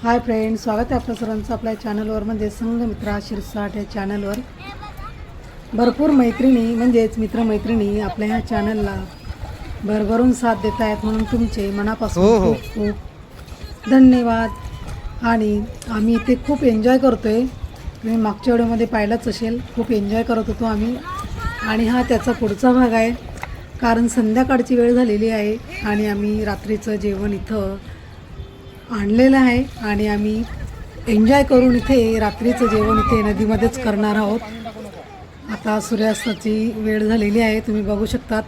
Hi friends, स्वागत आहे आपल्या सर्वांचं आपल्या चॅनलवर म्हणजे संघमित्रा शिरसाट या चॅनलवर. भरपूर मैत्रिणी म्हणजेच मित्रमैत्रिणी आपल्या ह्या चॅनलला भरभरून साथ देत आहेत, म्हणून तुमचे मनापासून खूप खूप धन्यवाद. आणि आम्ही इथे खूप एन्जॉय करतो आहे. तुम्ही मागच्या व्हिडिओमध्ये पाहिलंच असेल, खूप एन्जॉय करत होतो आम्ही. आणि हा त्याचा पुढचा भाग आहे, कारण संध्याकाळची वेळ झालेली आहे आणि आम्ही रात्रीचं जेवण इथं आणलेलं आहे आणि आम्ही एन्जॉय करून इथे रात्रीचं जेवण इथे नदीमध्येच करणार आहोत. आता सूर्यास्ताची वेळ झालेली आहे, तुम्ही बघू शकतात.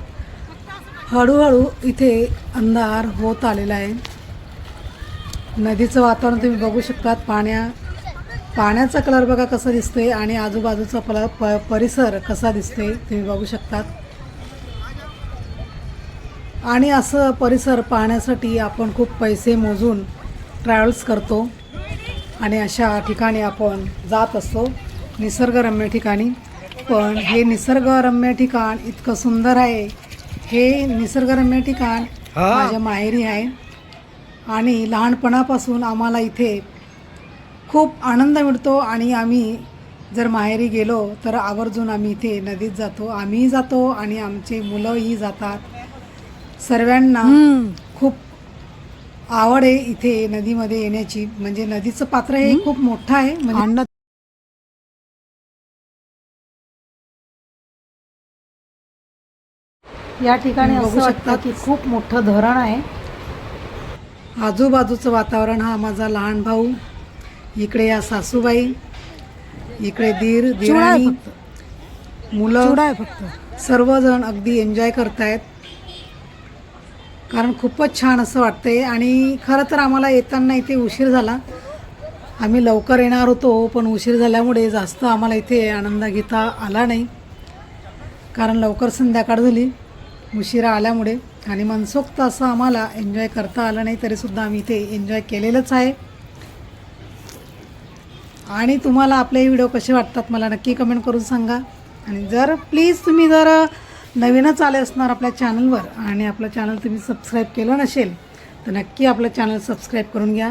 हळूहळू इथे अंधार होत आलेला आहे. नदीचं वातावरण तुम्ही बघू शकतात. पाण्याचा कलर बघा कसा दिसतोय आणि आजूबाजूचा परिसर कसा दिसतोय तुम्ही बघू शकतात. आणि असं परिसर पाहण्यासाठी आपण खूप पैसे मोजून ट्रॅव्हल्स करतो आणि अशा ठिकाणी आपण जात असतो, निसर्गरम्य ठिकाणी. पण हे निसर्गरम्य ठिकाण इतकं सुंदर आहे. हे निसर्गरम्य ठिकाण माझ्या माहेरी आहे आणि लहानपणापासून आम्हाला इथे खूप आनंद मिळतो. आणि आम्ही जर माहेरी गेलो तर आवर्जून आम्ही इथे नदीत जातो, आम्हीही जातो आणि आमचे मुलंही जातात. सर्वांना खूप आवड आहे इथे नदीमध्ये येण्याची. म्हणजे नदीचं पात्र हे खूप मोठं आहे. म्हणजे या ठिकाणी बघू शकता की खूप मोठं धरण आहे. आजूबाजूचं वातावरण हा माझा लहान भाऊ, इकडे या सासूबाई, इकडे दीर दिराणी, मुलं सर्वजण अगदी एन्जॉय करतायत. कारण खूपच छान असं वाटतंय. आणि खरं तर आम्हाला येताना इथे उशीर झाला. आम्ही लवकर येणार होतो पण उशीर झाल्यामुळे जास्त आम्हाला इथे आनंद घेता आला नाही, कारण लवकर संध्याकाळ झाली उशिरा आल्यामुळे. आणि मनसोक्त असं आम्हाला एन्जॉय करता आलं नाही, तरीसुद्धा आम्ही इथे एन्जॉय केलेलंच आहे. आणि तुम्हाला आपले व्हिडिओ कसे वाटतात मला नक्की कमेंट करून सांगा. आणि जर प्लीज तुम्ही जर नवीनच आले असणार आपल्या चॅनलवर आणि आपलं चॅनल तुम्ही सबस्क्राईब केलं नसेल तर नक्की आपलं चॅनल सबस्क्राईब करून घ्या.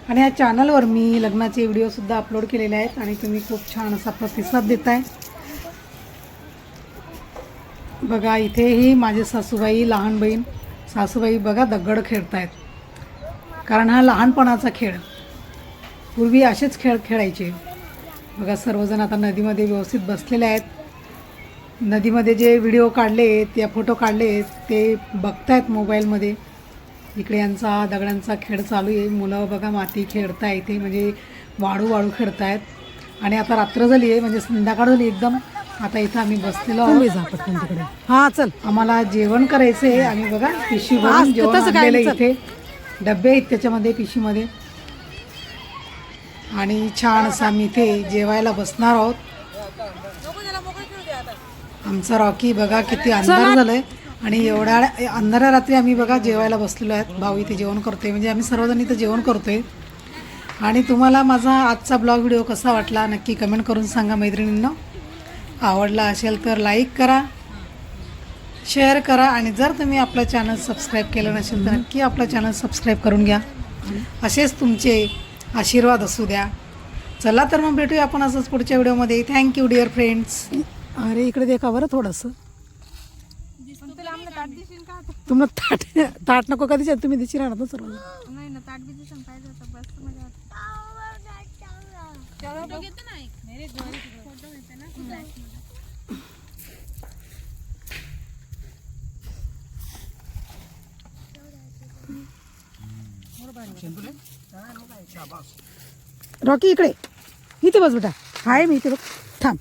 आणि या चॅनलवर मी लग्नाचे व्हिडिओसुद्धा अपलोड केलेले आहेत आणि तुम्ही खूप छान असा प्रतिसाद देताय. बघा इथेही माझे सासूबाई, लहान बहीण सासूबाई बघा दगड खेळतायत, कारण हा लहानपणाचा खेळ. पूर्वी असेच खेळ खेळायचे. बघा सर्वजण आता नदीमध्ये व्यवस्थित बसलेले आहेत. नदीमध्ये जे व्हिडिओ काढले ते फोटो काढले ते बघतायत मोबाईलमध्ये. इकडे यांचा दगडांचा खेळ चालू आहे. मुलं बघा माती खेळताय इथे, म्हणजे वाळू खेळतायत. आणि आता रात्र झाली आहे, म्हणजे संध्याकाळ झाली एकदम. आता इथं आम्ही बसलेलो आहोत. तिकडे हां चल, आम्हाला जेवण करायचं आहे. आम्ही बघा पिशवी भरून जेवण आणलेलं आहे. इथे डबे आहेत त्याच्यामध्ये पिशवीमध्ये. आणि छान असं आम्ही इथे जेवायला बसणार आहोत. आमचा रॉकी बघा किती अंधार झालाय आणि एवढ्या अंधाऱ्या रात्री आम्ही बघा जेवायला बसलेलो आहेत. भाऊ इथे जेवण करतोय, म्हणजे आम्ही सर्वजण इथे जेवण करतोय. आणि तुम्हाला माझा आजचा ब्लॉग व्हिडिओ कसा वाटला नक्की कमेंट करून सांगा मैत्रिणींना. आवडला असेल तर लाईक करा, शेअर करा. आणि जर तुम्ही आपलं चॅनल सबस्क्राईब केलं नसेल तर नक्की आपलं चॅनल सबस्क्राईब करून घ्या. असेच तुमचे आशीर्वाद असू द्या. चला तर मग भेटूया आपण असंच पुढच्या व्हिडिओमध्ये. Thank you dear friends. अरे इकडे देखा बरं थोडंसं. तुम्हाला ताट नको कधी तुम्ही दिशी राहणार ना सर्व. रॉकी इकडे, इथे बस बेटा. हाय मी इथे बघ, थांब.